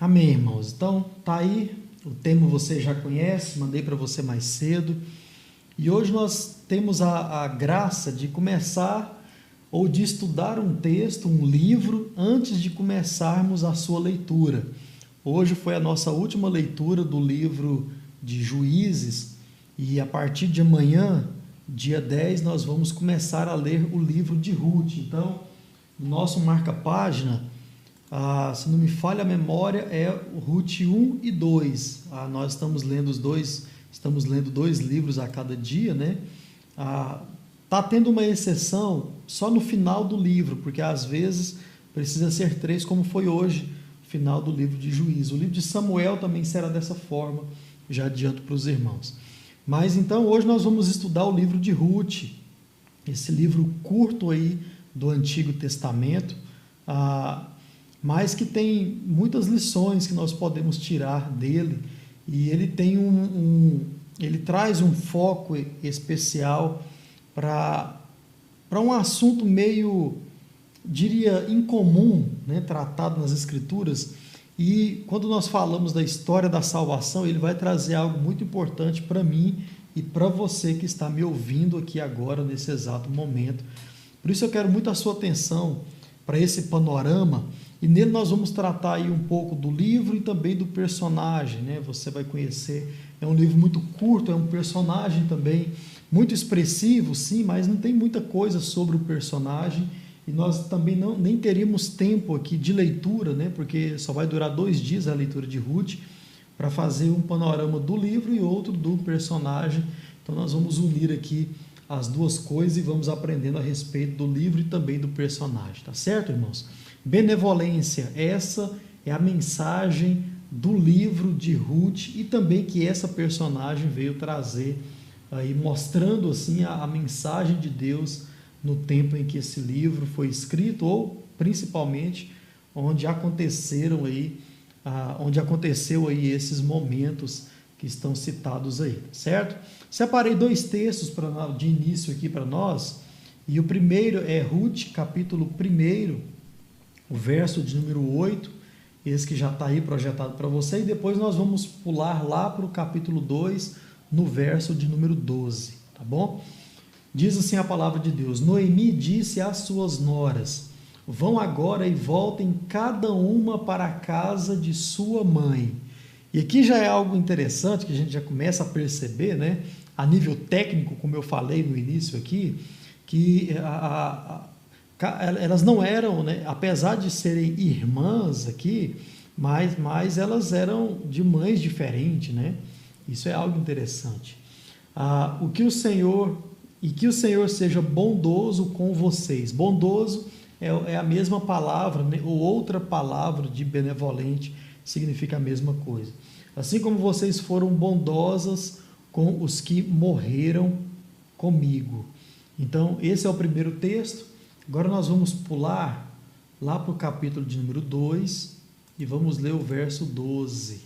Amém, irmãos. Então, tá aí, o tema você já conhece, mandei para você mais cedo. E hoje nós temos a graça de começar ou de estudar um texto, um livro, antes de começarmos a sua leitura. Hoje foi a nossa última leitura do livro de Juízes e a partir de amanhã, dia 10, nós vamos começar a ler o livro de Ruth. Então, o nosso marca-página, se não me falha a memória, é o Ruth 1 e 2. Nós estamos lendo dois livros a cada dia, né? Está tendo uma exceção só no final do livro, porque às vezes precisa ser 3, como foi hoje, final do livro de Juízes. O livro de Samuel também será dessa forma, já adianto para os irmãos. Mas então hoje nós vamos estudar o livro de Ruth, esse livro curto aí do Antigo Testamento, mas que tem muitas lições que nós podemos tirar dele, e ele tem ele traz um foco especial para um assunto meio, diria, incomum, né, tratado nas Escrituras. E quando nós falamos da história da salvação, ele vai trazer algo muito importante para mim e para você que está me ouvindo aqui agora, nesse exato momento. Por isso eu quero muito a sua atenção para esse panorama, e nele nós vamos tratar aí um pouco do livro e também do personagem, né? Você vai conhecer, é um livro muito curto, é um personagem também muito expressivo, sim, mas não tem muita coisa sobre o personagem, e nós também nem teríamos tempo aqui de leitura, né? Porque só vai durar 2 dias a leitura de Ruth, para fazer um panorama do livro e outro do personagem. Então nós vamos unir aqui as duas coisas e vamos aprendendo a respeito do livro e também do personagem, tá certo, irmãos? Benevolência, essa é a mensagem do livro de Ruth, e também que essa personagem veio trazer aí, mostrando assim a mensagem de Deus no tempo em que esse livro foi escrito, ou principalmente onde aconteceu aí esses momentos que estão citados aí, certo? Separei 2 textos de início aqui para nós, e o primeiro é Ruth, capítulo 1, o verso de número 8, esse que já está aí projetado para você, e depois nós vamos pular lá para o capítulo 2, no verso de número 12, tá bom? Diz assim a palavra de Deus: Noemi disse às suas noras: vão agora e voltem cada uma para a casa de sua mãe. E aqui já é algo interessante que a gente já começa a perceber, né? A nível técnico, como eu falei no início aqui, que elas não eram, né, apesar de serem irmãs aqui, mas elas eram de mães diferentes, né? Isso é algo interessante. Que o Senhor seja bondoso com vocês. Bondoso é a mesma palavra, né, ou outra palavra de benevolente, significa a mesma coisa. Assim como vocês foram bondosas com os que morreram comigo. Então, esse é o primeiro texto. Agora nós vamos pular lá para o capítulo de número 2 e vamos ler o verso 12.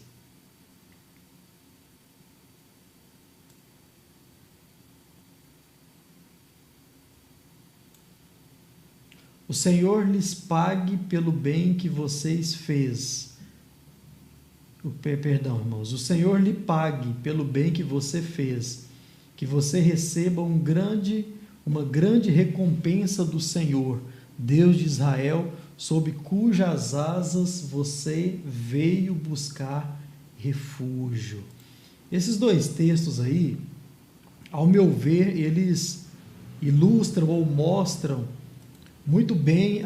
O Senhor lhes pague pelo bem que vocês fez. Perdão, irmãos. O Senhor lhe pague pelo bem que você fez, que você receba uma grande recompensa do Senhor, Deus de Israel, sob cujas asas você veio buscar refúgio. Esses 2 textos aí, ao meu ver, eles ilustram ou mostram muito bem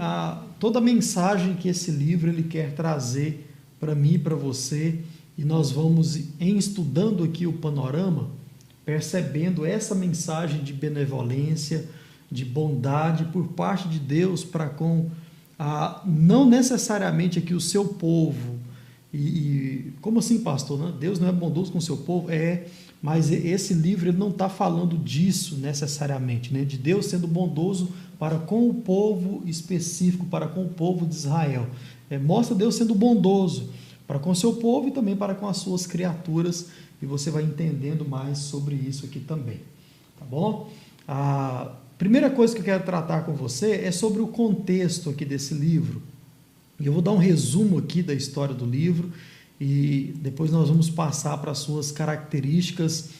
toda a mensagem que esse livro ele quer trazer para mim e para você, e nós vamos, em estudando aqui o panorama, percebendo essa mensagem de benevolência, de bondade por parte de Deus para com, não necessariamente aqui o seu povo, como assim, pastor? Né? Deus não é bondoso com o seu povo? Mas esse livro ele não está falando disso necessariamente, né? De Deus sendo bondoso para com o povo específico, para com o povo de Israel. Mostra Deus sendo bondoso para com o seu povo e também para com as suas criaturas, e você vai entendendo mais sobre isso aqui também, tá bom? A primeira coisa que eu quero tratar com você é sobre o contexto aqui desse livro. Eu vou dar um resumo aqui da história do livro e depois nós vamos passar para as suas características,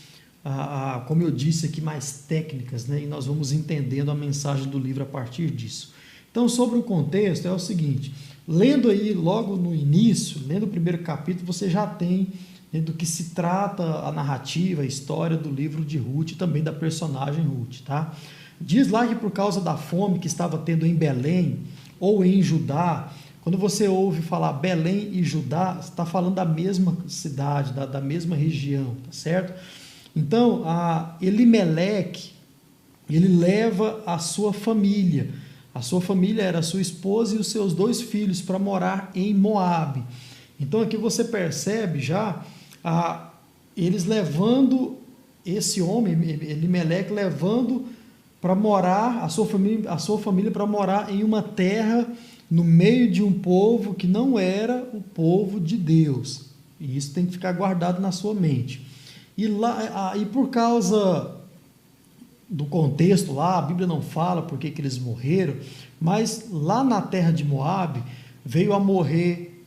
como eu disse aqui, mais técnicas, né? E nós vamos entendendo a mensagem do livro a partir disso. Então, sobre o contexto, é o seguinte: lendo aí logo no início, lendo o primeiro capítulo, você já tem, né, do que se trata a narrativa, a história do livro de Ruth e também da personagem Ruth, tá? Diz lá que por causa da fome que estava tendo em Belém ou em Judá, quando você ouve falar Belém e Judá, está falando da mesma cidade, da mesma região, tá certo? Então, Elimeleque, ele leva a sua família era a sua esposa e os seus 2 filhos para morar em Moabe. Então aqui você percebe já eles levando esse homem, Elimeleque, levando para morar, a sua família para morar em uma terra no meio de um povo que não era o povo de Deus. E isso tem que ficar guardado na sua mente. E por causa do contexto lá, a Bíblia não fala por que eles morreram, mas lá na terra de Moabe veio a morrer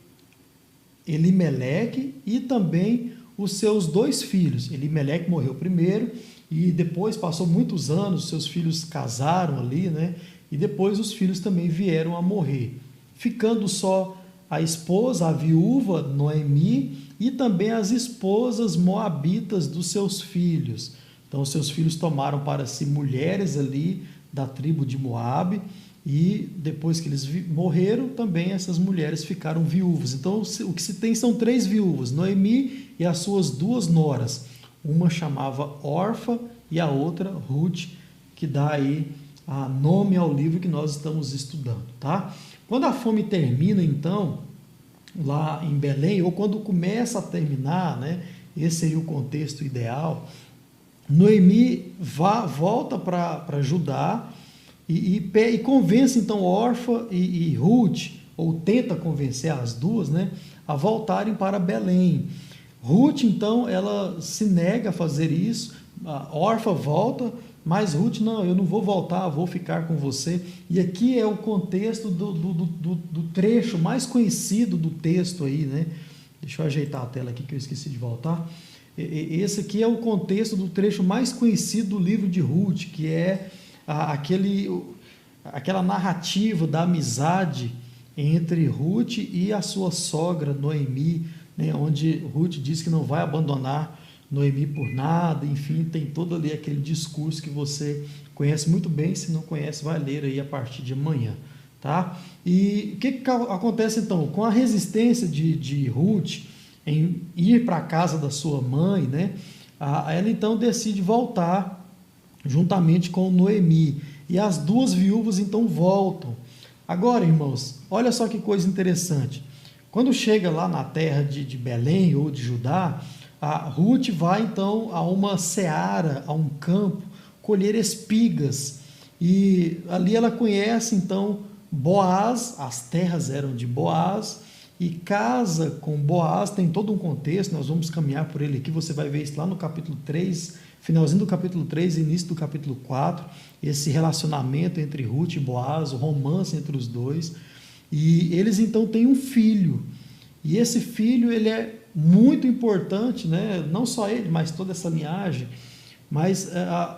Elimeleque e também os seus 2 filhos. Elimeleque morreu primeiro e depois passou muitos anos, seus filhos casaram ali, né? E depois os filhos também vieram a morrer, ficando só a esposa, a viúva Noemi, e também as esposas moabitas dos seus filhos. Então, os seus filhos tomaram para si mulheres ali da tribo de Moabe, e depois que eles morreram, também essas mulheres ficaram viúvas. Então, o que se tem são 3 viúvas, Noemi e as suas 2 noras. Uma chamava Orfa e a outra Ruth, que dá aí nome ao livro que nós estamos estudando, tá? Quando a fome termina, então, lá em Belém, ou quando começa a terminar, né? Esse seria o contexto ideal. Noemi volta para Judá e convence então Orfa e Ruth, ou tenta convencer as 2, né, a voltarem para Belém. Ruth, então, ela se nega a fazer isso. A Orfa volta, mas Ruth, não, eu não vou voltar, vou ficar com você. E aqui é o contexto do trecho mais conhecido do texto aí, né? Deixa eu ajeitar a tela aqui que eu esqueci de voltar. Esse aqui é o contexto do trecho mais conhecido do livro de Ruth, que é aquela narrativa da amizade entre Ruth e a sua sogra Noemi, né, onde Ruth diz que não vai abandonar Noemi por nada. Enfim, tem todo ali aquele discurso que você conhece muito bem. Se não conhece, vai ler aí a partir de amanhã, tá? E o que acontece então? Com a resistência de Ruth em ir para a casa da sua mãe, né, ela então decide voltar juntamente com Noemi, e as 2 viúvas então voltam. Agora, irmãos, olha só que coisa interessante. Quando chega lá na terra de Belém ou de Judá, a Ruth vai então a uma seara, a um campo, colher espigas, e ali ela conhece então Boaz, as terras eram de Boaz, e casa com Boaz. Tem todo um contexto, nós vamos caminhar por ele aqui, você vai ver isso lá no capítulo 3, finalzinho do capítulo 3 e início do capítulo 4, esse relacionamento entre Ruth e Boaz, o romance entre os 2, e eles então têm um filho, e esse filho ele é muito importante, né? Não só ele, mas toda essa linhagem, mas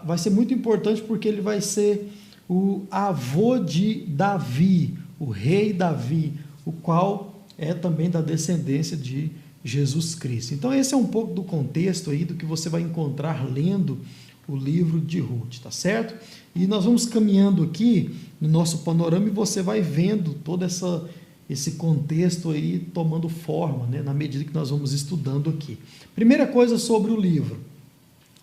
vai ser muito importante porque ele vai ser o avô de Davi, o rei Davi, o qual é também da descendência de Jesus Cristo. Então esse é um pouco do contexto aí do que você vai encontrar lendo o livro de Ruth, tá certo? E nós vamos caminhando aqui no nosso panorama e você vai vendo todo esse contexto aí tomando forma, né, na medida que nós vamos estudando aqui. Primeira coisa sobre o livro,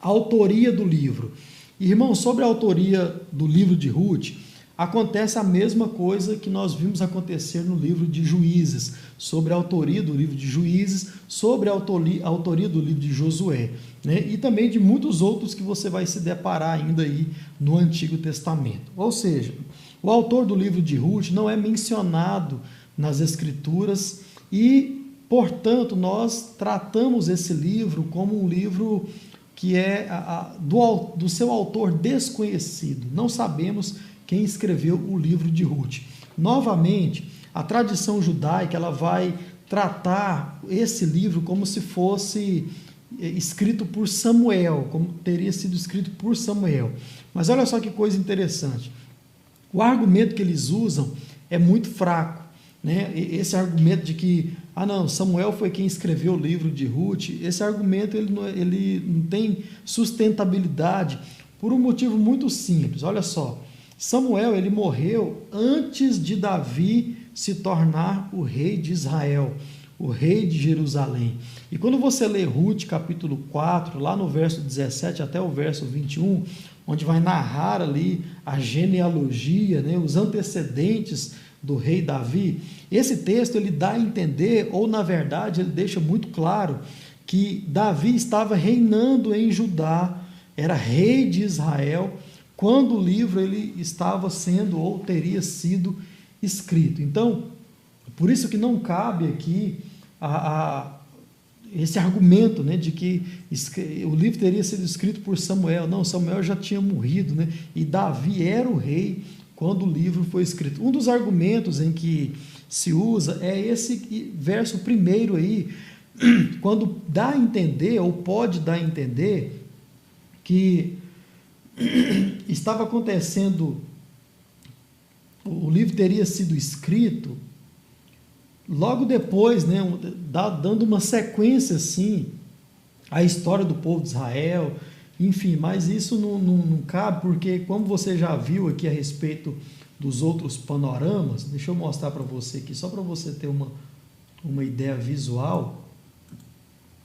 a autoria do livro. Irmão, sobre a autoria do livro de Ruth, acontece a mesma coisa que nós vimos acontecer no livro de Juízes, sobre a autoria do livro de Juízes, sobre a autoria do livro de Josué, né? E também de muitos outros que você vai se deparar ainda aí no Antigo Testamento. Ou seja, o autor do livro de Ruth não é mencionado nas Escrituras e, portanto, nós tratamos esse livro como um livro que é do seu autor desconhecido. Não sabemos quem escreveu o livro de Ruth. Novamente, a tradição judaica ela vai tratar esse livro como se fosse escrito por Samuel, como teria sido escrito por Samuel. Mas olha só que coisa interessante. O argumento que eles usam é muito fraco, né? Esse argumento de que, não, Samuel foi quem escreveu o livro de Ruth, esse argumento ele não tem sustentabilidade por um motivo muito simples. Olha só, Samuel ele morreu antes de Davi se tornar o rei de Israel, o rei de Jerusalém. E quando você lê Ruth capítulo 4, lá no verso 17 até o verso 21, onde vai narrar ali a genealogia, né, os antecedentes do rei Davi, esse texto ele dá a entender, ou na verdade ele deixa muito claro, que Davi estava reinando em Judá, era rei de Israel, quando o livro ele estava sendo ou teria sido escrito. Então, por isso que não cabe aqui esse argumento, né, de que o livro teria sido escrito por Samuel. Não, Samuel já tinha morrido, né, e Davi era o rei quando o livro foi escrito. Um dos argumentos em que se usa é esse verso primeiro aí, quando dá a entender, ou pode dar a entender, que estava acontecendo, o livro teria sido escrito logo depois, né, dando uma sequência assim à história do povo de Israel, enfim, mas isso não cabe, porque como você já viu aqui a respeito dos outros panoramas, deixa eu mostrar para você aqui, só para você ter uma ideia visual.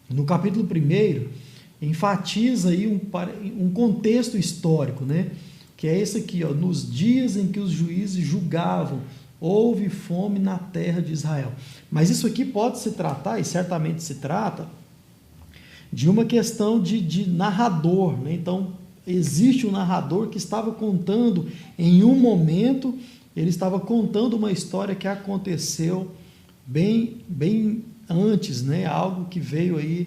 No capítulo 1, enfatiza aí um contexto histórico, né, que é esse aqui, ó, nos dias em que os juízes julgavam, houve fome na terra de Israel. Mas isso aqui pode se tratar, e certamente se trata, de uma questão de narrador, né? Então, existe um narrador que estava contando, em um momento, ele estava contando uma história que aconteceu bem antes, né? Algo que veio aí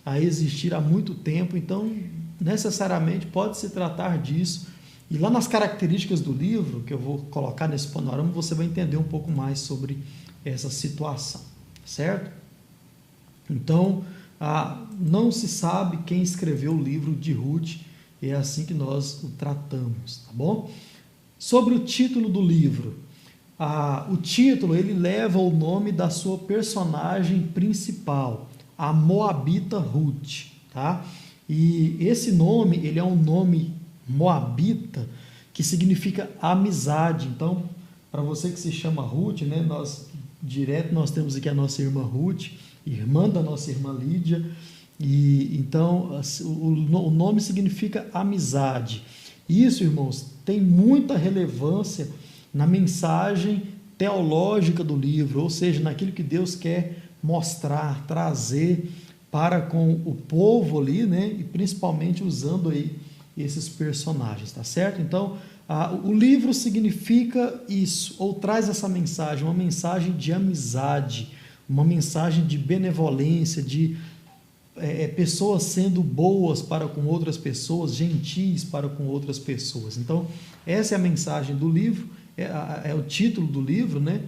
a existir há muito tempo. Então, necessariamente, pode se tratar disso. E lá nas características do livro, que eu vou colocar nesse panorama, você vai entender um pouco mais sobre essa situação, certo? Então, não se sabe quem escreveu o livro de Ruth, é assim que nós o tratamos, tá bom? Sobre o título do livro, o título ele leva o nome da sua personagem principal, a Moabita Ruth, tá? E esse nome, ele é um nome moabita, que significa amizade. Então, para você que se chama Ruth, né, nós temos aqui a nossa irmã Ruth, irmã da nossa irmã Lídia, e então o nome significa amizade. Isso, irmãos, tem muita relevância na mensagem teológica do livro, ou seja, naquilo que Deus quer mostrar, trazer para com o povo ali, né, e principalmente usando aí esses personagens, tá certo? Então, o livro significa isso, ou traz essa mensagem, uma mensagem de amizade, uma mensagem de benevolência, de pessoas sendo boas para com outras pessoas, gentis para com outras pessoas. Então, essa é a mensagem do livro, é o título do livro, né?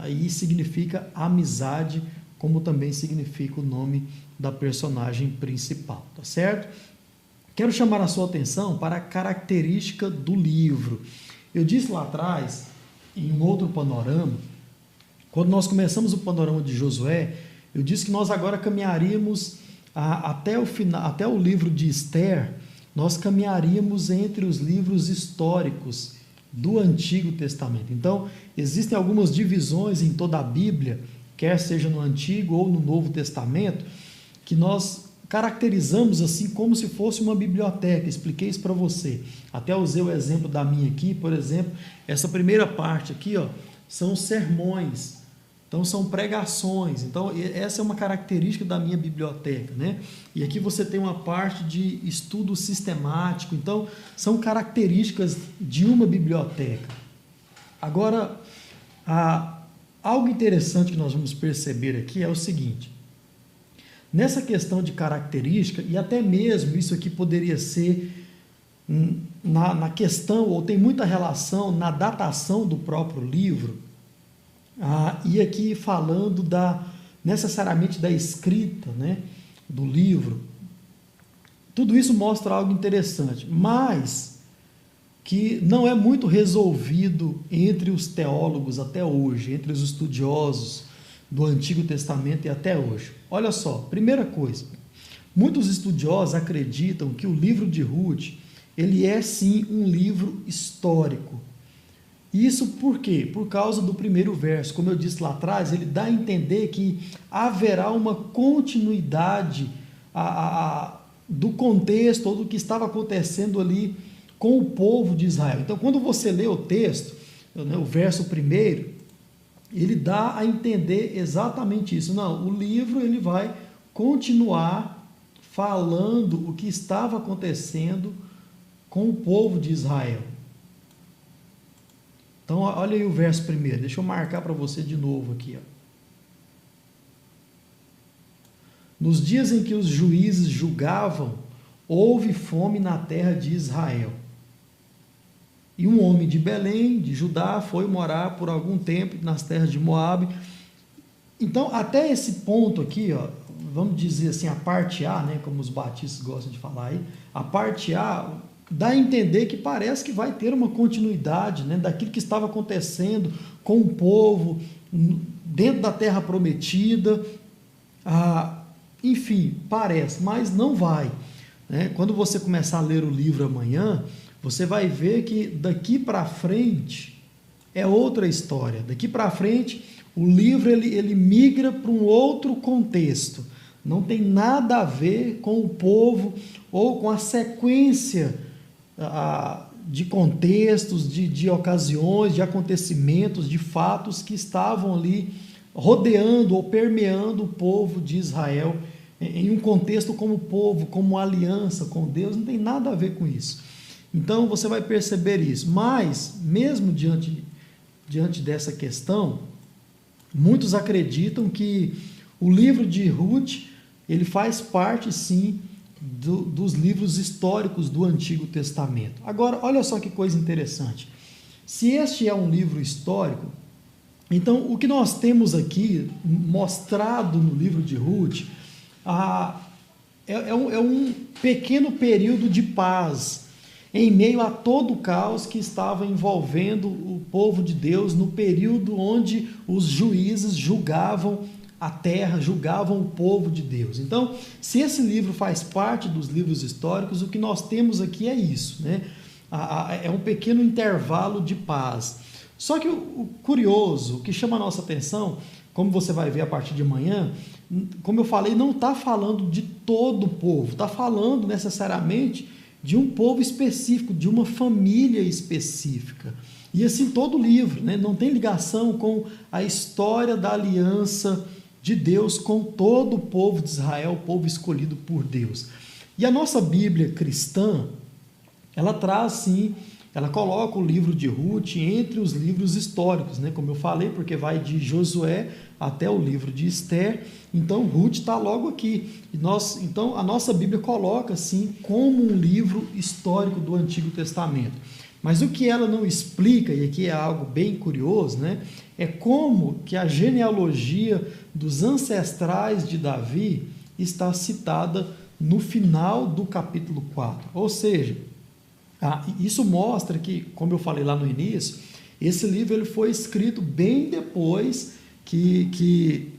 E significa amizade, como também significa o nome da personagem principal, tá certo? Quero chamar a sua atenção para a característica do livro. Eu disse lá atrás, em um outro panorama, quando nós começamos o panorama de Josué, eu disse que nós agora caminharíamos até o final, até o livro de Esther, nós caminharíamos entre os livros históricos do Antigo Testamento. Então, existem algumas divisões em toda a Bíblia, quer seja no Antigo ou no Novo Testamento, que nós caracterizamos assim como se fosse uma biblioteca. Expliquei isso para você. Até usei o exemplo da minha aqui, por exemplo, essa primeira parte aqui, ó, são sermões, então são pregações. Então essa é uma característica da minha biblioteca, né? E aqui você tem uma parte de estudo sistemático. Então são características de uma biblioteca. Agora, algo interessante que nós vamos perceber aqui é o seguinte: nessa questão de característica, e até mesmo isso aqui poderia ser na questão, ou tem muita relação na datação do próprio livro, e aqui falando necessariamente da escrita, né, do livro. Tudo isso mostra algo interessante, mas que não é muito resolvido entre os teólogos até hoje, entre os estudiosos do Antigo Testamento e até hoje. Olha só, primeira coisa, muitos estudiosos acreditam que o livro de Ruth, ele é sim um livro histórico. Isso por quê? Por causa do primeiro verso. Como eu disse lá atrás, ele dá a entender que haverá uma continuidade do contexto ou do que estava acontecendo ali com o povo de Israel. Então, quando você lê o texto, né, o verso primeiro, ele dá a entender exatamente isso. Não, o livro ele vai continuar falando o que estava acontecendo com o povo de Israel. Então, olha aí o verso primeiro. Deixa eu marcar para você de novo aqui. Ó. Nos dias em que os juízes julgavam, houve fome na terra de Israel. E um homem de Belém, de Judá, foi morar por algum tempo nas terras de Moabe. Então, até esse ponto aqui, ó, vamos dizer assim, a parte A, né, como os batistas gostam de falar aí, a parte A dá a entender que parece que vai ter uma continuidade, né, daquilo que estava acontecendo com o povo dentro da terra prometida. Enfim, parece, mas não vai. Né? Quando você começar a ler o livro amanhã, você vai ver que daqui para frente é outra história. Daqui para frente, o livro ele migra para um outro contexto. Não tem nada a ver com o povo ou com a sequência de contextos, de ocasiões, de acontecimentos, de fatos que estavam ali rodeando ou permeando o povo de Israel em um contexto como povo, como aliança com Deus. Não tem nada a ver com isso. Então você vai perceber isso, mas mesmo diante dessa questão, muitos acreditam que o livro de Ruth, ele faz parte sim dos livros históricos do Antigo Testamento. Agora, olha só que coisa interessante, se este é um livro histórico, então o que nós temos aqui mostrado no livro de Ruth, é um pequeno período de paz, em meio a todo o caos que estava envolvendo o povo de Deus no período onde os juízes julgavam a terra, julgavam o povo de Deus. Então, se esse livro faz parte dos livros históricos, o que nós temos aqui é isso, né? É um pequeno intervalo de paz. Só que o curioso, o que chama a nossa atenção, como você vai ver a partir de amanhã, como eu falei, não está falando de todo o povo, está falando necessariamente de um povo específico, de uma família específica. E assim todo o livro, né? Não tem ligação com a história da aliança de Deus com todo o povo de Israel, o povo escolhido por Deus. E a nossa Bíblia cristã, ela traz sim, ela coloca o livro de Ruth entre os livros históricos, né? Como eu falei, porque vai de Josué até o livro de Esther, então Ruth está logo aqui. Então a nossa Bíblia coloca assim como um livro histórico do Antigo Testamento. Mas o que ela não explica, e aqui é algo bem curioso, né? É como que a genealogia dos ancestrais de Davi está citada no final do capítulo 4. Ou seja, isso mostra que, como eu falei lá no início, esse livro ele foi escrito bem depois que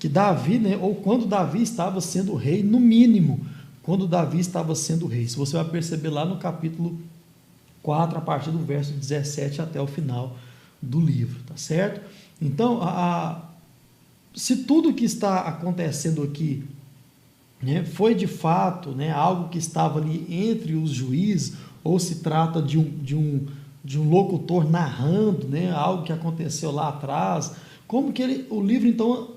Davi, né, ou quando Davi estava sendo rei, no mínimo, quando Davi estava sendo rei. Isso você vai perceber lá no capítulo 4, a partir do verso 17 até o final do livro, tá certo? Então, se tudo que está acontecendo aqui, né, foi de fato, né, algo que estava ali entre os juízes, ou se trata de um locutor narrando, né, algo que aconteceu lá atrás, como que o livro então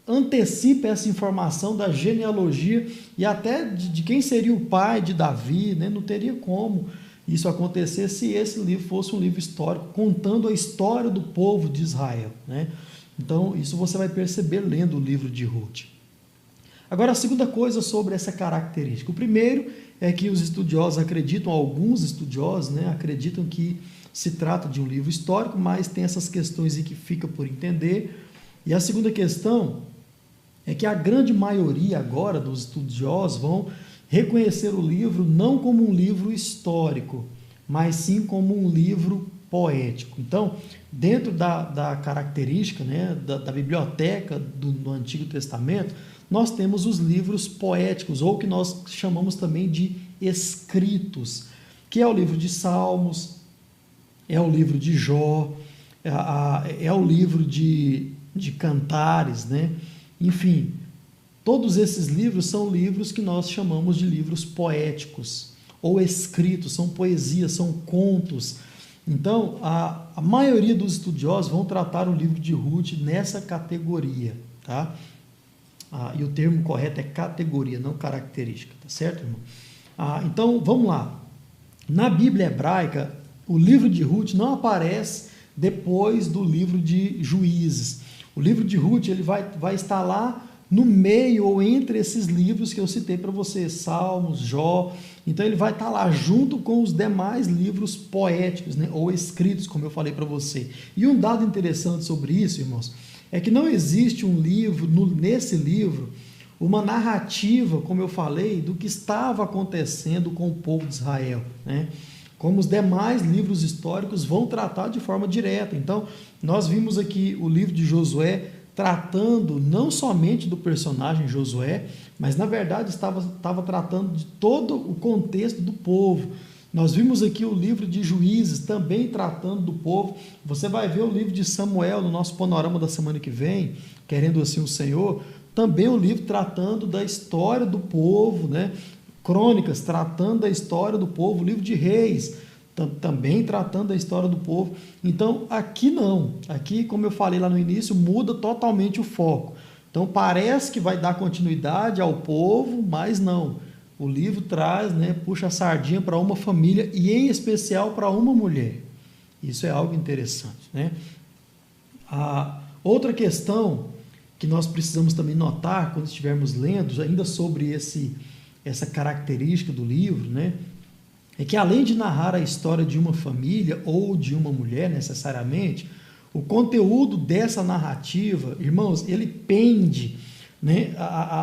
antecipa essa informação da genealogia e até de quem seria o pai de Davi, né? Não teria como isso acontecer se esse livro fosse um livro histórico, contando a história do povo de Israel, né? Então, isso você vai perceber lendo o livro de Ruth. Agora, a segunda coisa sobre essa característica. O primeiro é que os estudiosos acreditam, alguns estudiosos, né, acreditam que se trata de um livro histórico, mas tem essas questões aí que fica por entender. E a segunda questão é que a grande maioria agora dos estudiosos vão reconhecer o livro não como um livro histórico, mas sim como um livro poético. Então, dentro da característica, né, da biblioteca do Antigo Testamento, nós temos os livros poéticos, ou que nós chamamos também de escritos, que é o livro de Salmos, é o livro de Jó, é o livro de Cantares, né? Enfim, todos esses livros são livros que nós chamamos de livros poéticos ou escritos, são poesias, são contos. Então, a maioria dos estudiosos vão tratar o livro de Ruth nessa categoria, tá? E o termo correto é categoria, não característica, tá certo, irmão? Então, vamos lá. Na Bíblia hebraica, o livro de Ruth não aparece depois do livro de Juízes. O livro de Ruth ele vai estar lá no meio ou entre esses livros que eu citei para você, Salmos, Jó. Então ele vai estar lá junto com os demais livros poéticos, né, ou escritos, como eu falei para você. E um dado interessante sobre isso, irmãos, é que não existe um livro, nesse livro, uma narrativa, como eu falei, do que estava acontecendo com o povo de Israel, né? Como os demais livros históricos vão tratar de forma direta. Então, nós vimos aqui o livro de Josué tratando não somente do personagem Josué, mas na verdade estava tratando de todo o contexto do povo. Nós vimos aqui o livro de Juízes também tratando do povo. Você vai ver o livro de Samuel no nosso panorama da semana que vem, querendo assim o Senhor, também o livro tratando da história do povo, né? Crônicas tratando da história do povo, o livro de Reis também tratando da história do povo. Então, aqui não. Aqui, como eu falei lá no início, muda totalmente o foco. Então, parece que vai dar continuidade ao povo, mas não. O livro traz, né, puxa a sardinha para uma família e, em especial, para uma mulher. Isso é algo interessante, né? A outra questão que nós precisamos também notar quando estivermos lendo, ainda sobre essa característica do livro, né, é que além de narrar a história de uma família ou de uma mulher necessariamente, o conteúdo dessa narrativa, irmãos, ele pende, né,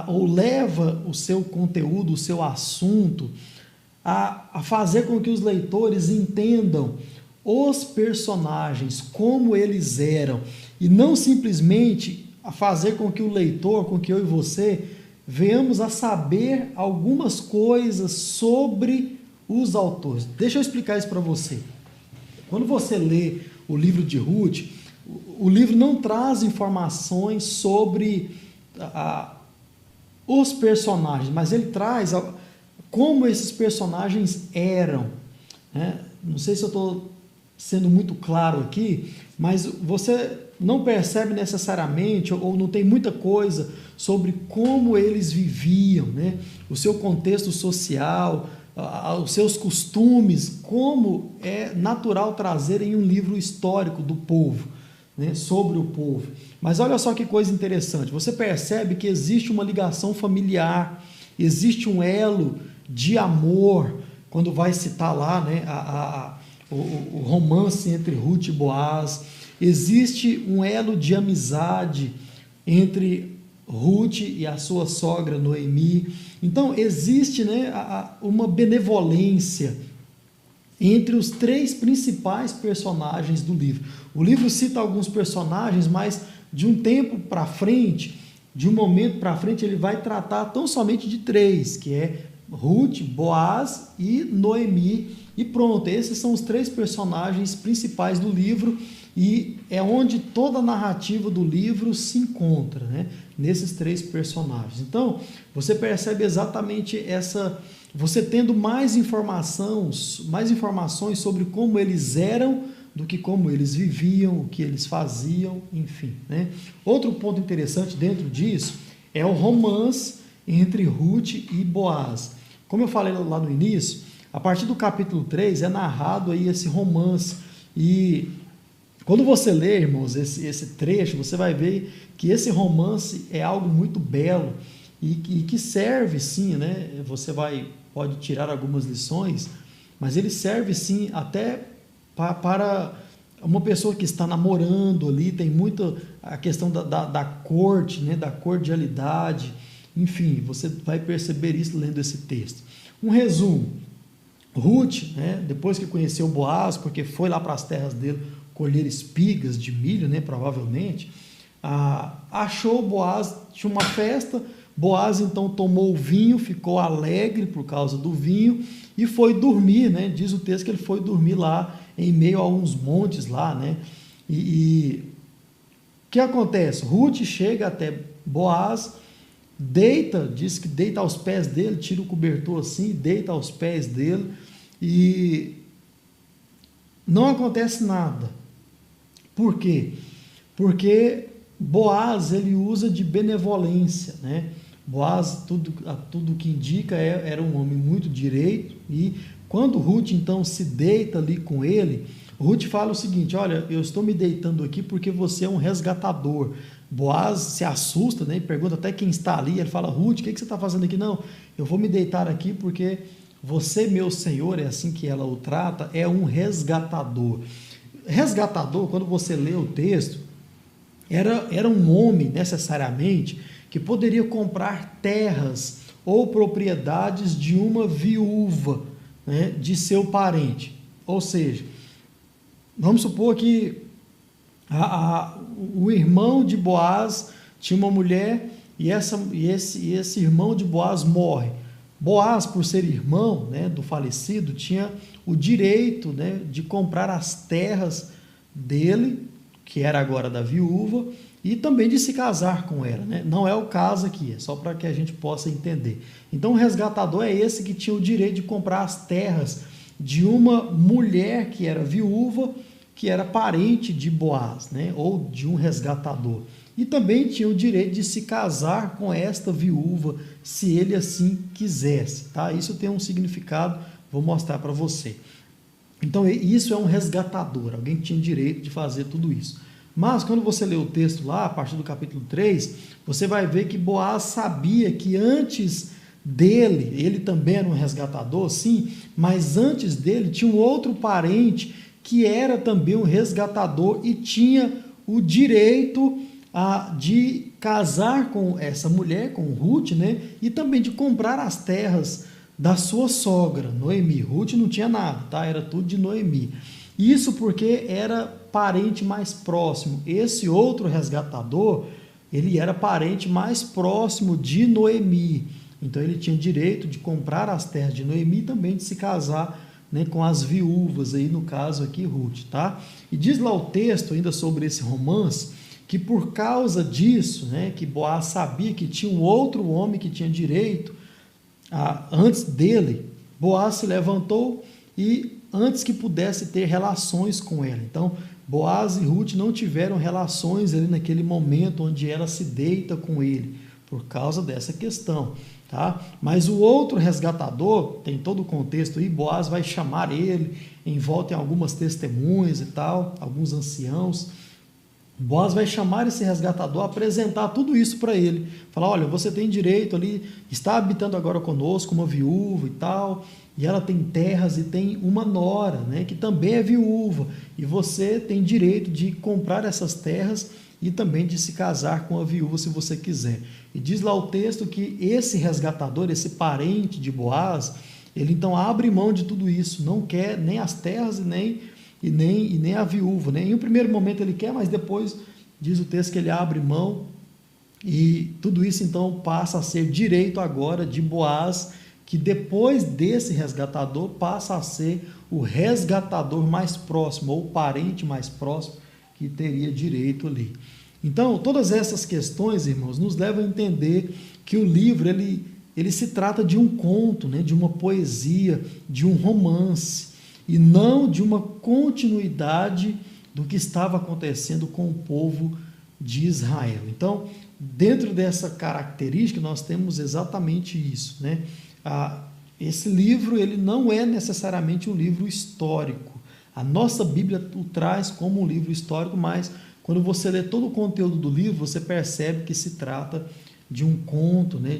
ou leva o seu conteúdo, o seu assunto, a fazer com que os leitores entendam os personagens, como eles eram, e não simplesmente a fazer com que o leitor, com que eu e você, venhamos a saber algumas coisas sobre os autores. Deixa eu explicar isso para você. Quando você lê o livro de Ruth, o livro não traz informações sobre os personagens, mas ele traz como esses personagens eram, né? Não sei se eu estou sendo muito claro aqui, mas você não percebe necessariamente ou não tem muita coisa sobre como eles viviam, né? O seu contexto social, os seus costumes, como é natural trazer em um livro histórico do povo, né? Sobre o povo. Mas olha só que coisa interessante, você percebe que existe uma ligação familiar, existe um elo de amor, quando vai citar lá, né, o romance entre Ruth e Boaz, existe um elo de amizade entre Ruth e a sua sogra Noemi. Então existe, né, uma benevolência entre os três principais personagens do livro. O livro cita alguns personagens, mas de um tempo para frente, de um momento para frente, ele vai tratar tão somente de três, que é Ruth, Boaz e Noemi. E pronto, esses são os três personagens principais do livro e é onde toda a narrativa do livro se encontra, né? Nesses três personagens. Então, você percebe exatamente você tendo mais informações sobre como eles eram do que como eles viviam, o que eles faziam, enfim, né? Outro ponto interessante dentro disso é o romance entre Ruth e Boaz. Como eu falei lá no início, a partir do capítulo 3 é narrado aí esse romance e quando você lê, irmãos, esse trecho, você vai ver que esse romance é algo muito belo e que serve sim, né? Você pode tirar algumas lições, mas ele serve sim até para uma pessoa que está namorando ali, tem muito a questão da corte, né, da cordialidade, enfim, você vai perceber isso lendo esse texto. Um resumo: Ruth, né, depois que conheceu Boaz, porque foi lá para as terras dele colher espigas de milho, né, provavelmente, achou Boaz, tinha uma festa, Boaz então tomou o vinho, ficou alegre por causa do vinho e foi dormir, né? Diz o texto que ele foi dormir lá em meio a uns montes lá, né? E o que acontece? Ruth chega até Boaz, deita, diz que deita aos pés dele, tira o cobertor assim, deita aos pés dele e não acontece nada. Por quê? Porque Boaz, ele usa de benevolência, né? Boaz, tudo que indica, era um homem muito direito, e quando Ruth então se deita ali com ele, Ruth fala o seguinte: olha, eu estou me deitando aqui porque você é um resgatador. Boaz se assusta, né, e pergunta até quem está ali. Ele fala: Ruth, o que você está fazendo aqui? Não, eu vou me deitar aqui porque você, meu senhor, é assim que ela o trata, é um resgatador. Resgatador, quando você lê o texto, era um homem necessariamente que poderia comprar terras ou propriedades de uma viúva, né, de seu parente. Ou seja, vamos supor que o irmão de Boaz tinha uma mulher e esse irmão de Boaz morre. Boaz, por ser irmão, né, do falecido, tinha o direito, né, de comprar as terras dele, que era agora da viúva, e também de se casar com ela, né? Não é o caso aqui, é só para que a gente possa entender. Então o resgatador é esse que tinha o direito de comprar as terras de uma mulher que era viúva, que era parente de Boaz, né? Ou de um resgatador. E também tinha o direito de se casar com esta viúva, se ele assim quisesse, tá? Isso tem um significado, vou mostrar para você. Então isso é um resgatador, alguém que tinha direito de fazer tudo isso. Mas quando você lê o texto lá, a partir do capítulo 3, você vai ver que Boaz sabia que antes dele, ele também era um resgatador, sim, mas antes dele tinha um outro parente que era também um resgatador e tinha o direito de casar com essa mulher, com Ruth, né? E também de comprar as terras da sua sogra, Noemi. Ruth não tinha nada, tá? Era tudo de Noemi. Isso porque era parente mais próximo. Esse outro resgatador, ele era parente mais próximo de Noemi. Então ele tinha direito de comprar as terras de Noemi e também de se casar, né, com as viúvas, aí no caso aqui Ruth, tá? E diz lá o texto ainda sobre esse romance, que por causa disso, né, que Boaz sabia que tinha um outro homem que tinha direito, antes dele, Boaz se levantou e antes que pudesse ter relações com ela. Então, Boaz e Ruth não tiveram relações ali naquele momento onde ela se deita com ele, por causa dessa questão, tá? Mas o outro resgatador, tem todo o contexto aí, Boaz vai chamar ele, envolta em algumas testemunhas e tal, alguns anciãos. Boaz vai chamar esse resgatador, apresentar tudo isso para ele, falar: olha, você tem direito ali, está habitando agora conosco uma viúva e tal, e ela tem terras e tem uma nora, né, que também é viúva, e você tem direito de comprar essas terras e também de se casar com a viúva se você quiser. E diz lá o texto que esse resgatador, esse parente de Boaz, ele então abre mão de tudo isso, não quer nem as terras e nem a viúva, né? Em um primeiro momento ele quer, mas depois diz o texto que ele abre mão, e tudo isso então passa a ser direito agora de Boaz, que depois desse resgatador passa a ser o resgatador mais próximo, ou o parente mais próximo que teria direito ali. Então, todas essas questões, irmãos, nos levam a entender que o livro ele se trata de um conto, né? De uma poesia, de um romance, e não de uma continuidade do que estava acontecendo com o povo de Israel. Então, dentro dessa característica, nós temos exatamente isso, né? Esse livro ele não é necessariamente um livro histórico. A nossa Bíblia o traz como um livro histórico, mas quando você lê todo o conteúdo do livro, você percebe que se trata de um conto, né?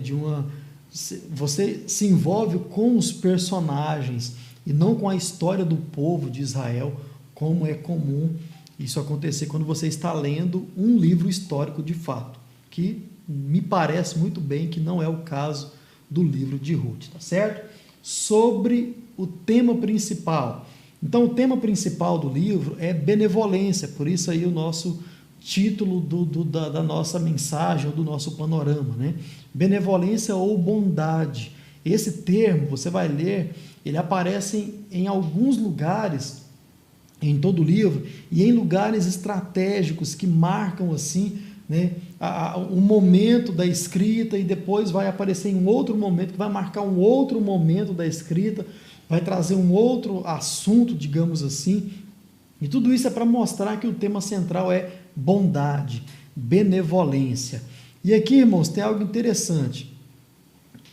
Você se envolve com os personagens e não com a história do povo de Israel como é comum isso acontecer quando você está lendo um livro histórico de fato, que me parece muito bem que não é o caso do livro de Ruth, tá certo? Sobre o tema principal. Então, o tema principal do livro é benevolência, por isso aí o nosso título da nossa mensagem, ou do nosso panorama, né? Benevolência ou bondade. Esse termo, você vai ler, ele aparece em alguns lugares, em todo o livro, e em lugares estratégicos que marcam assim, né, um momento da escrita, e depois vai aparecer em um outro momento, que vai marcar um outro momento da escrita, vai trazer um outro assunto, digamos assim, e tudo isso é para mostrar que o tema central é bondade, benevolência. E aqui, irmãos, tem algo interessante.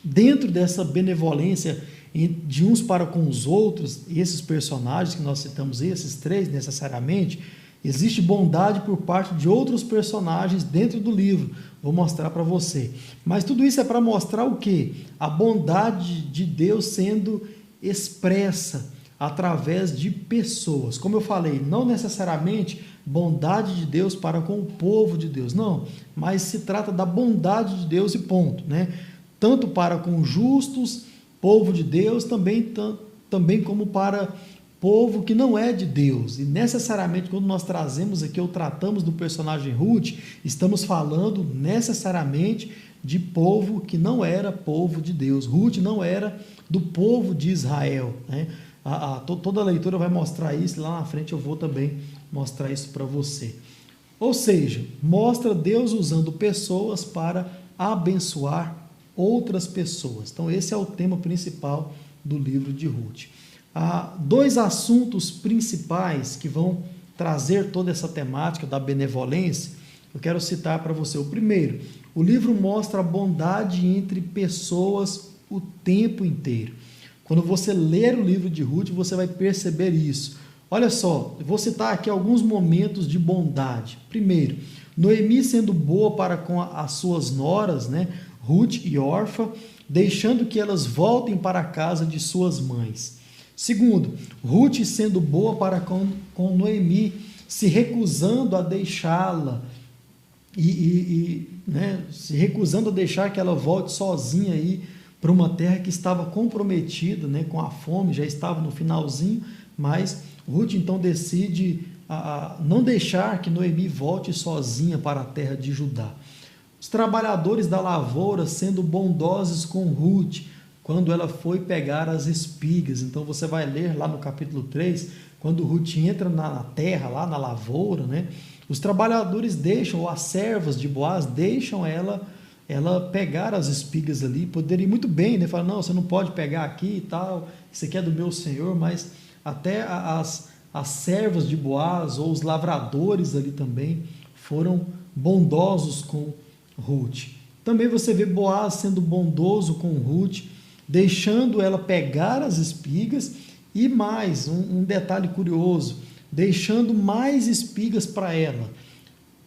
Dentro dessa benevolência de uns para com os outros, esses personagens que nós citamos, esses três necessariamente, existe bondade por parte de outros personagens dentro do livro. Vou mostrar para você. Mas tudo isso é para mostrar o quê? A bondade de Deus sendo expressa através de pessoas. Como eu falei, não necessariamente bondade de Deus para com o povo de Deus, não, mas se trata da bondade de Deus e ponto, né? Tanto para com justos, povo de Deus, também como para povo que não é de Deus. E necessariamente quando nós trazemos aqui ou tratamos do personagem Ruth, estamos falando necessariamente de povo que não era povo de Deus. Ruth não era do povo de Israel, né? Toda a leitura vai mostrar isso, lá na frente eu vou também mostrar isso para você. Ou seja, mostra Deus usando pessoas para abençoar outras pessoas. Então esse é o tema principal do livro de Ruth. Há dois assuntos principais que vão trazer toda essa temática da benevolência, eu quero citar para você. O primeiro, o livro mostra a bondade entre pessoas o tempo inteiro. Quando você ler o livro de Ruth, você vai perceber isso. Olha só, eu vou citar aqui alguns momentos de bondade. Primeiro, Noemi sendo boa para com as suas noras, né, Ruth e Orfa, deixando que elas voltem para a casa de suas mães. Segundo, Ruth sendo boa para com Noemi, se recusando a deixá-la, se recusando a deixar que ela volte sozinha aí para uma terra que estava comprometida, né, com a fome, já estava no finalzinho, mas Ruth então decide não deixar que Noemi volte sozinha para a terra de Judá. Os trabalhadores da lavoura sendo bondosos com Ruth, quando ela foi pegar as espigas. Então você vai ler lá no capítulo 3, quando Ruth entra na terra, lá na lavoura, né, os trabalhadores deixam, ou as servas de Boaz deixam ela pegar as espigas ali, poderia ir muito bem, né? Falar, não, você não pode pegar aqui e tal, isso aqui é do meu senhor, mas até as servas de Boaz, ou os lavradores ali também, foram bondosos com Ruth. Também você vê Boaz sendo bondoso com Ruth, deixando ela pegar as espigas, e mais, um detalhe curioso, deixando mais espigas para ela.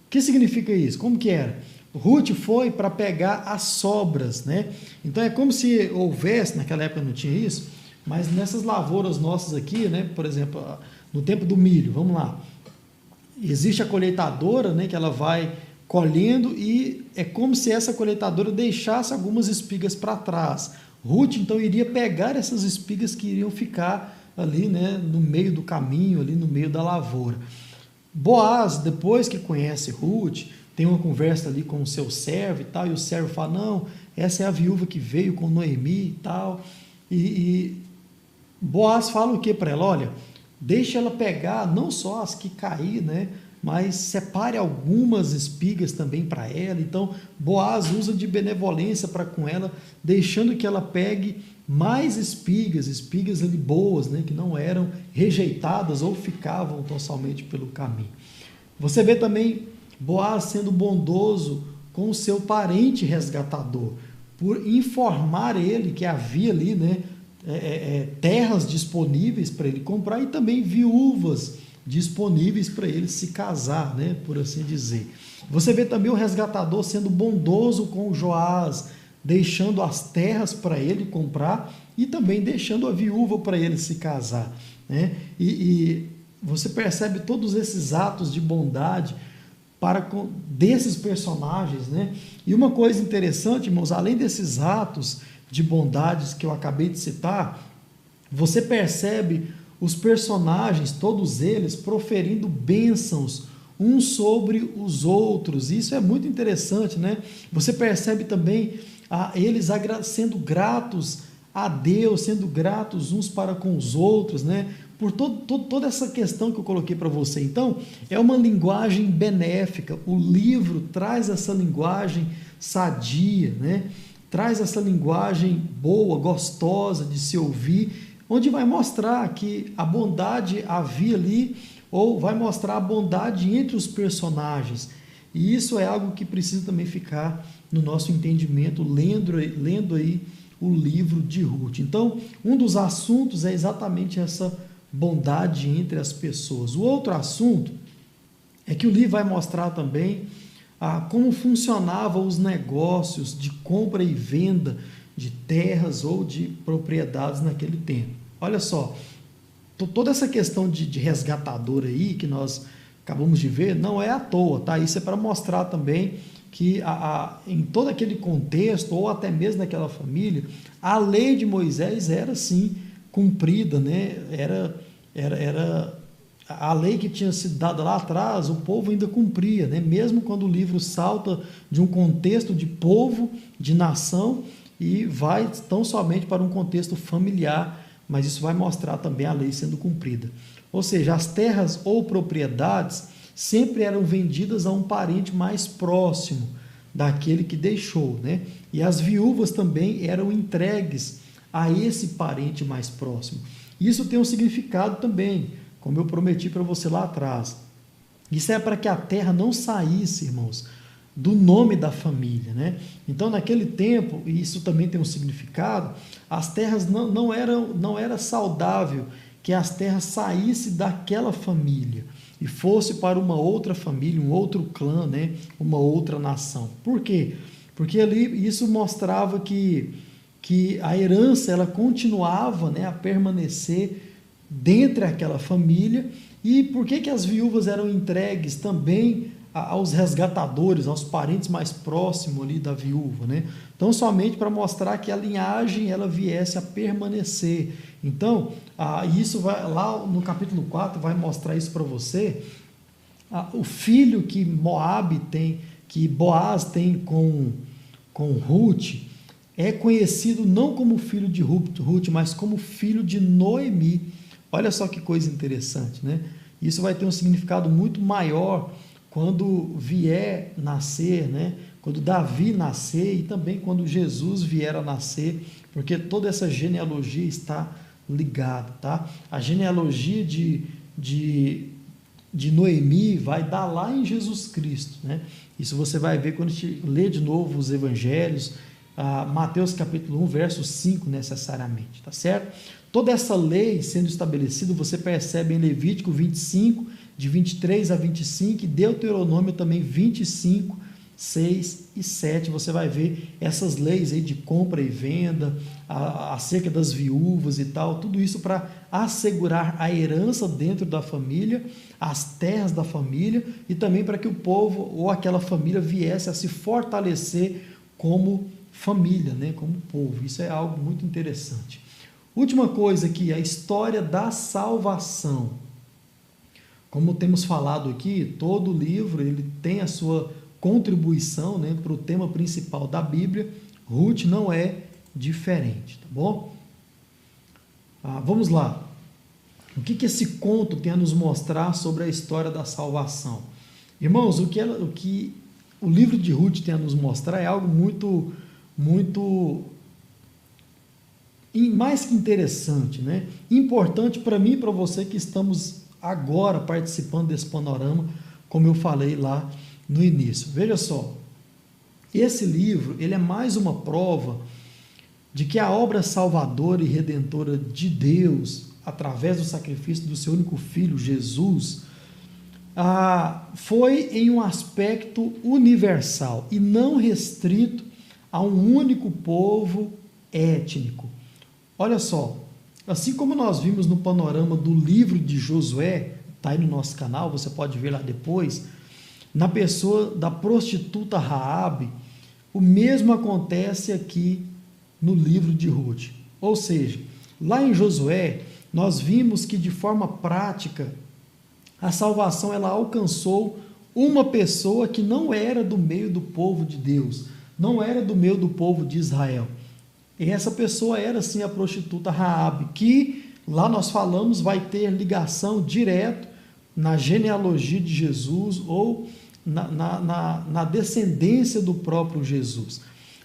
O que significa isso? Como que era? Ruth foi para pegar as sobras, né? Então é como se houvesse, naquela época não tinha isso, mas nessas lavouras nossas aqui, né? Por exemplo, no tempo do milho, vamos lá, existe a colheitadora, né? Que ela vai colhendo, e é como se essa colheitadora deixasse algumas espigas para trás. Ruth então iria pegar essas espigas que iriam ficar ali, né? No meio do caminho, ali no meio da lavoura. Boaz, depois que conhece Ruth, tem uma conversa ali com o seu servo e tal, e o servo fala, não, essa é a viúva que veio com Noemi e tal, e Boaz fala o que para ela? Olha, deixa ela pegar não só as que cair, né, mas separe algumas espigas também para ela. Então Boaz usa de benevolência para com ela, deixando que ela pegue mais espigas ali boas, né, que não eram rejeitadas ou ficavam tão somente pelo caminho. Você vê também Boaz sendo bondoso com o seu parente resgatador, por informar ele que havia ali, né, terras disponíveis para ele comprar, e também viúvas disponíveis para ele se casar, né, por assim dizer. Você vê também o resgatador sendo bondoso com Joás, deixando as terras para ele comprar, e também deixando a viúva para ele se casar, né? E você percebe todos esses atos de bondade desses personagens, né? E uma coisa interessante, irmãos, além desses atos de bondades que eu acabei de citar, você percebe os personagens, todos eles, proferindo bênçãos uns sobre os outros. Isso é muito interessante, né? Você percebe também eles sendo gratos a Deus, sendo gratos uns para com os outros, né? Por toda essa questão que eu coloquei para você. Então, é uma linguagem benéfica. O livro traz essa linguagem sadia, né? Traz essa linguagem boa, gostosa de se ouvir, onde vai mostrar que a bondade havia ali, ou vai mostrar a bondade entre os personagens. E isso é algo que precisa também ficar no nosso entendimento, lendo aí o livro de Ruth. Então, um dos assuntos é exatamente essa bondade entre as pessoas. O outro assunto é que o livro vai mostrar também como funcionavam os negócios de compra e venda de terras ou de propriedades naquele tempo. Olha só, toda essa questão de resgatador aí que nós acabamos de ver não é à toa, tá? Isso é para mostrar também que em todo aquele contexto, ou até mesmo naquela família, a lei de Moisés era sim cumprida, né? Era a lei que tinha sido dada lá atrás, o povo ainda cumpria, né? Mesmo quando o livro salta de um contexto de povo, de nação, e vai tão somente para um contexto familiar, mas isso vai mostrar também a lei sendo cumprida. Ou seja, as terras ou propriedades sempre eram vendidas a um parente mais próximo daquele que deixou, né? E as viúvas também eram entregues a esse parente mais próximo. Isso tem um significado também, como eu prometi para você lá atrás. Isso é para que a terra não saísse, irmãos, do nome da família, né? Então, naquele tempo, e isso também tem um significado, as terras não era saudável que as terras saíssem daquela família e fosse para uma outra família, um outro clã, né? Uma outra nação. Por quê? Porque ali isso mostrava que a herança ela continuava, né, a permanecer dentro daquela família. E por que as viúvas eram entregues também aos resgatadores, aos parentes mais próximos ali da viúva, né? Então, somente para mostrar que a linhagem ela viesse a permanecer. Então, isso vai lá no capítulo 4 vai mostrar isso para você. O filho que Moabe tem, que Boaz tem com Ruth, é conhecido não como filho de Ruth, mas como filho de Noemi. Olha só que coisa interessante, né? Isso vai ter um significado muito maior quando vier nascer, né? Quando Davi nascer e também quando Jesus vier a nascer, porque toda essa genealogia está ligada, tá? A genealogia de Noemi vai dar lá em Jesus Cristo, né? Isso você vai ver quando a gente lê de novo os evangelhos, Mateus capítulo 1, verso 5 necessariamente, tá certo? Toda essa lei sendo estabelecida, você percebe em Levítico 25, de 23 a 25, e Deuteronômio também 25, 6 e 7, você vai ver essas leis aí de compra e venda, acerca das viúvas e tal, tudo isso para assegurar a herança dentro da família, as terras da família, e também para que o povo ou aquela família viesse a se fortalecer como família, né, como povo. Isso é algo muito interessante. Última coisa aqui, a história da salvação. Como temos falado aqui, todo livro ele tem a sua contribuição, né, para o tema principal da Bíblia. Ruth não é diferente, tá bom? Vamos lá. O que esse conto tem a nos mostrar sobre a história da salvação? Irmãos, o que o livro de Ruth tem a nos mostrar é algo muito mais que interessante, né? Importante para mim e para você que estamos agora participando desse panorama, como eu falei lá no início. Veja só, esse livro ele é mais uma prova de que a obra salvadora e redentora de Deus, através do sacrifício do seu único filho, Jesus, foi em um aspecto universal e não restrito a um único povo étnico. Olha só, assim como nós vimos no panorama do livro de Josué, está aí no nosso canal, você pode ver lá depois, na pessoa da prostituta Raabe, o mesmo acontece aqui no livro de Ruth. Ou seja, lá em Josué, nós vimos que de forma prática, a salvação ela alcançou uma pessoa que não era do meio do povo de Deus, não era do meio do povo de Israel. E essa pessoa era sim a prostituta Raabe, que lá nós falamos vai ter ligação direto na genealogia de Jesus ou na descendência do próprio Jesus.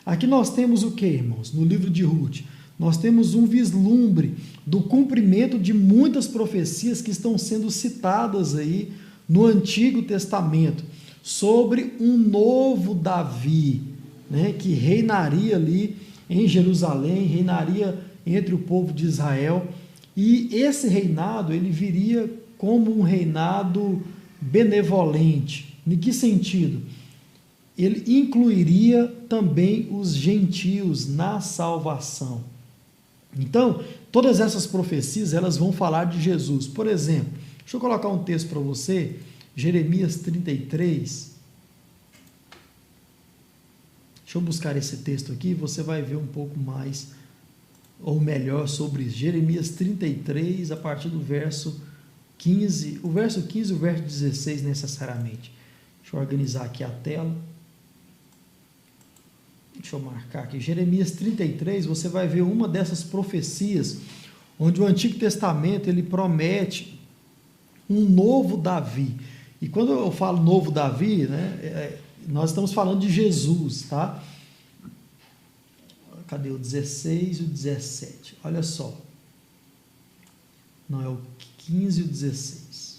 Aqui nós temos o que, irmãos? No livro de Ruth, nós temos um vislumbre do cumprimento de muitas profecias que estão sendo citadas aí no Antigo Testamento, sobre um novo Davi, né, que reinaria ali em Jerusalém, reinaria entre o povo de Israel, e esse reinado ele viria como um reinado benevolente. Em que sentido? Ele incluiria também os gentios na salvação. Então, todas essas profecias, elas vão falar de Jesus. Por exemplo, deixa eu colocar um texto para você, Jeremias 33. Deixa eu buscar esse texto aqui, você vai ver um pouco mais, ou melhor, sobre isso. Jeremias 33, a partir do verso 15, o verso 15 e o verso 16 necessariamente. Deixa eu organizar aqui a tela. Deixa eu marcar aqui. Jeremias 33, você vai ver uma dessas profecias, onde o Antigo Testamento ele promete um novo Davi. E quando eu falo novo Davi, né, nós estamos falando de Jesus, tá? Cadê o 16 e o 17? Olha só. Não, é o 15 e o 16.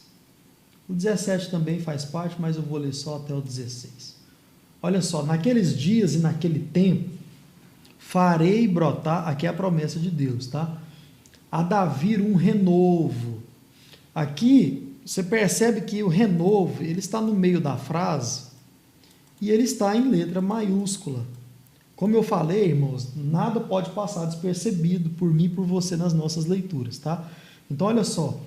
O 17 também faz parte, mas eu vou ler só até o 16. Olha só, naqueles dias e naquele tempo, farei brotar, aqui é a promessa de Deus, tá? A Davi um renovo. Aqui, você percebe que o renovo, ele está no meio da frase, e ele está em letra maiúscula. Como eu falei, irmãos, nada pode passar despercebido por mim e por você nas nossas leituras, tá? Então, olha só.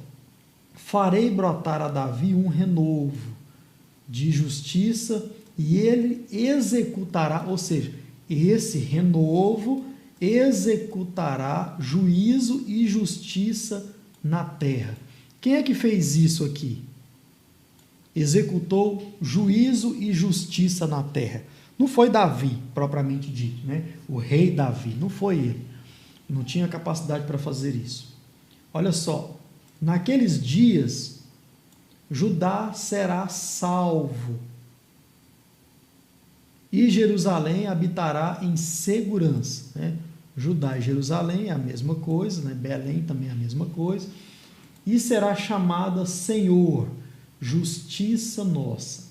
Farei brotar a Davi um renovo de justiça e ele executará, ou seja, esse renovo executará juízo e justiça na terra. Quem é que fez isso aqui? Executou juízo e justiça na terra. Não foi Davi, propriamente dito, né? O rei Davi, não foi ele. Não tinha capacidade para fazer isso. Olha só, naqueles dias, Judá será salvo e Jerusalém habitará em segurança, né? Judá e Jerusalém é a mesma coisa, né? Belém também é a mesma coisa, e será chamada Senhor, justiça nossa.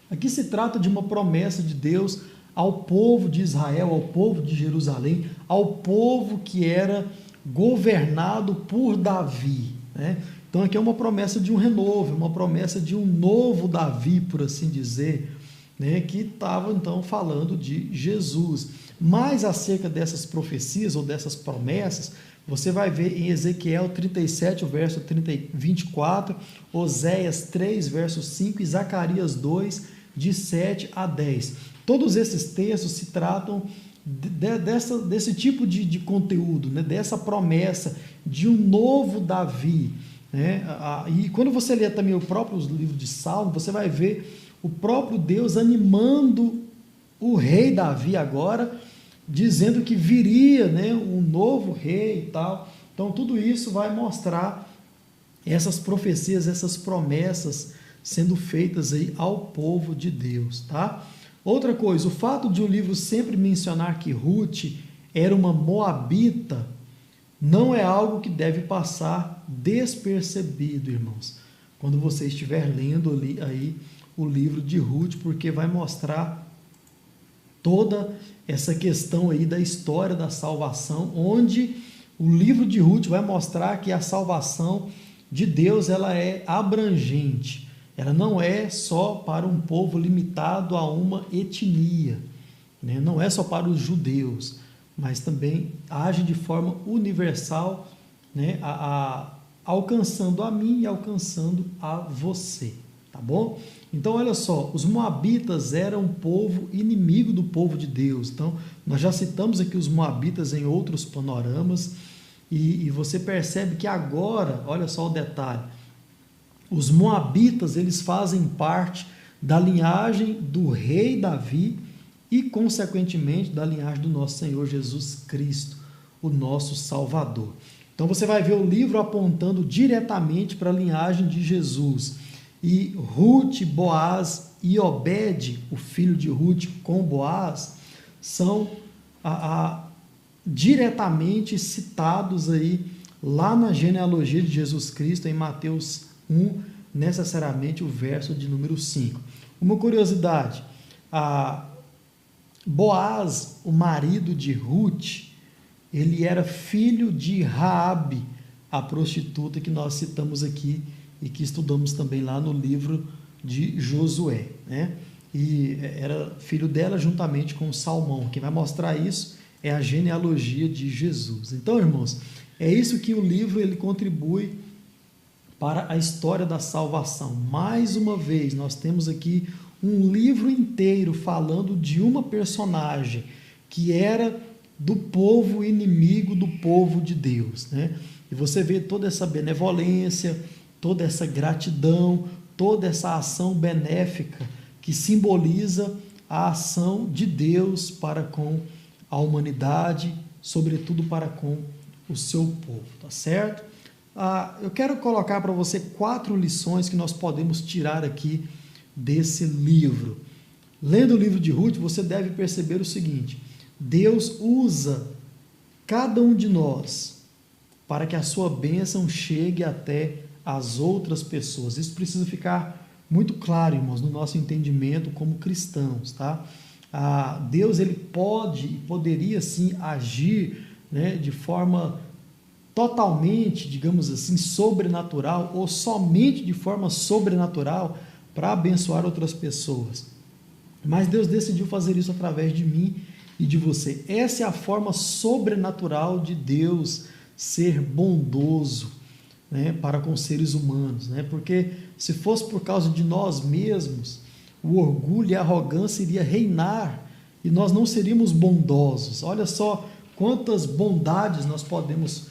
Aqui se trata de uma promessa de Deus ao povo de Israel, ao povo de Jerusalém, ao povo que era governado por Davi, né? Então aqui é uma promessa de um renovo, uma promessa de um novo Davi, por assim dizer, né? Que estava então falando de Jesus. Mais acerca dessas profecias ou dessas promessas, você vai ver em Ezequiel 37, o verso 24, Oséias 3, verso 5 e Zacarias 2, de 7 a 10. Todos esses textos se tratam desse tipo de conteúdo, né? Dessa promessa de um novo Davi, né? E quando você lê também o próprio livro de Salmo, você vai ver o próprio Deus animando o rei Davi agora, dizendo que viria, né, um novo rei e tal. Então tudo isso vai mostrar essas profecias, essas promessas sendo feitas aí ao povo de Deus, tá? Outra coisa, o fato de o livro sempre mencionar que Ruth era uma moabita não é algo que deve passar despercebido, irmãos, quando você estiver lendo ali aí o livro de Ruth, porque vai mostrar toda essa questão aí da história da salvação, onde o livro de Ruth vai mostrar que a salvação de Deus ela é abrangente, ela não é só para um povo limitado a uma etnia, né? Não é só para os judeus, mas também age de forma universal, né? alcançando a mim e alcançando a você, tá bom? Então, olha só, os moabitas eram um povo inimigo do povo de Deus. Então, nós já citamos aqui os moabitas em outros panoramas, e você percebe que agora, olha só o detalhe, os moabitas, eles fazem parte da linhagem do rei Davi e, consequentemente, da linhagem do nosso Senhor Jesus Cristo, o nosso Salvador. Então, você vai ver o livro apontando diretamente para a linhagem de Jesus. E Ruth, Boaz e Obed, o filho de Ruth com Boaz, são diretamente citados aí lá na genealogia de Jesus Cristo, em Mateus 1, necessariamente o verso de número 5. Uma curiosidade, Boaz, o marido de Ruth, ele era filho de Raabe, a prostituta que nós citamos aqui e que estudamos também lá no livro de Josué, né? E era filho dela juntamente com Salmão. Quem vai mostrar isso é a genealogia de Jesus. Então, irmãos, é isso que o livro ele contribui para a história da salvação. Mais uma vez, nós temos aqui um livro inteiro falando de uma personagem que era do povo inimigo do povo de Deus, né? E você vê toda essa benevolência, toda essa gratidão, toda essa ação benéfica que simboliza a ação de Deus para com a humanidade, sobretudo para com o seu povo, tá certo? Eu quero colocar para você 4 lições que nós podemos tirar aqui desse livro. Lendo o livro de Ruth, você deve perceber o seguinte: Deus usa cada um de nós para que a sua bênção chegue até as outras pessoas. Isso precisa ficar muito claro, irmãos, no nosso entendimento como cristãos, tá? Deus, ele pode e poderia sim agir, né, de forma totalmente, digamos assim, sobrenatural, ou somente de forma sobrenatural para abençoar outras pessoas. Mas Deus decidiu fazer isso através de mim e de você. Essa é a forma sobrenatural de Deus ser bondoso, né, para com os seres humanos, né? Porque se fosse por causa de nós mesmos, o orgulho e a arrogância iria reinar e nós não seríamos bondosos. Olha só quantas bondades nós podemos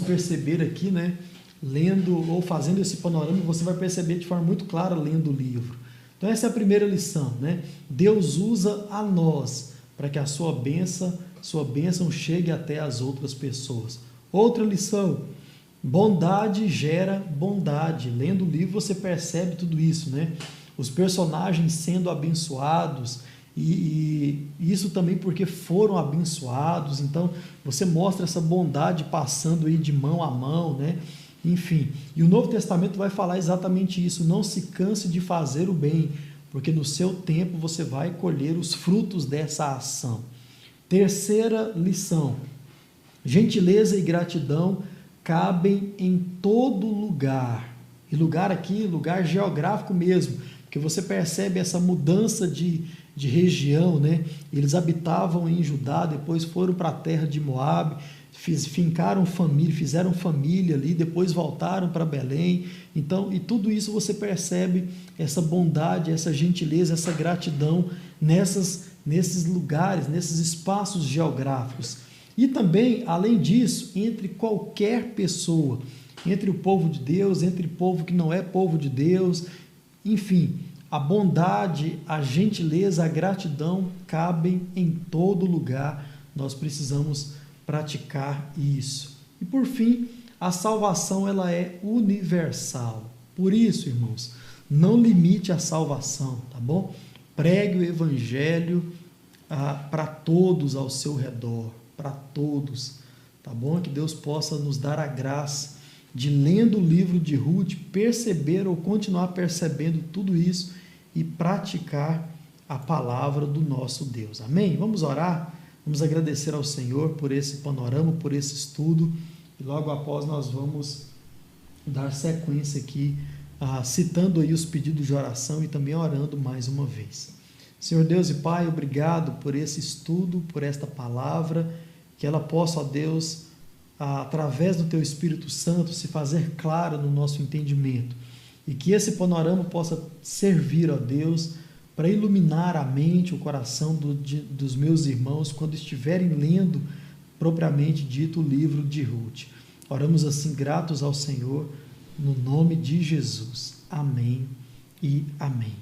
perceber aqui, né? Lendo ou fazendo esse panorama, você vai perceber de forma muito clara lendo o livro. Então essa é a primeira lição, né? Deus usa a nós para que a sua bênção chegue até as outras pessoas. Outra lição: bondade gera bondade. Lendo o livro você percebe tudo isso, né? Os personagens sendo abençoados e isso também porque foram abençoados. Então você mostra essa bondade passando aí de mão a mão, né? Enfim, e o Novo Testamento vai falar exatamente isso: não se canse de fazer o bem, porque no seu tempo você vai colher os frutos dessa ação. Terceira lição: gentileza e gratidão cabem em todo lugar. E lugar aqui, lugar geográfico mesmo, porque você percebe essa mudança de região, né? Eles habitavam em Judá, depois foram para a terra de Moabe, fincaram família, fizeram família ali, depois voltaram para Belém. Então, e tudo isso você percebe essa bondade, essa gentileza, essa gratidão nesses lugares, nesses espaços geográficos. E também, além disso, entre qualquer pessoa, entre o povo de Deus, entre o povo que não é povo de Deus, enfim, a bondade, a gentileza, a gratidão cabem em todo lugar. Nós precisamos praticar isso. E por fim, a salvação ela é universal. Por isso, irmãos, não limite a salvação, tá bom? Pregue o evangelho para todos ao seu redor, para todos, tá bom? Que Deus possa nos dar a graça de, lendo o livro de Ruth, perceber ou continuar percebendo tudo isso e praticar a palavra do nosso Deus. Amém? Vamos orar? Vamos agradecer ao Senhor por esse panorama, por esse estudo, e logo após nós vamos dar sequência aqui, citando aí os pedidos de oração e também orando mais uma vez. Senhor Deus e Pai, obrigado por esse estudo, por esta palavra, que ela possa, ó Deus, através do Teu Espírito Santo, se fazer claro no nosso entendimento. E que esse panorama possa servir, ó Deus, para iluminar a mente, o coração dos meus irmãos quando estiverem lendo propriamente dito o livro de Ruth. Oramos assim gratos ao Senhor, no nome de Jesus. Amém e amém.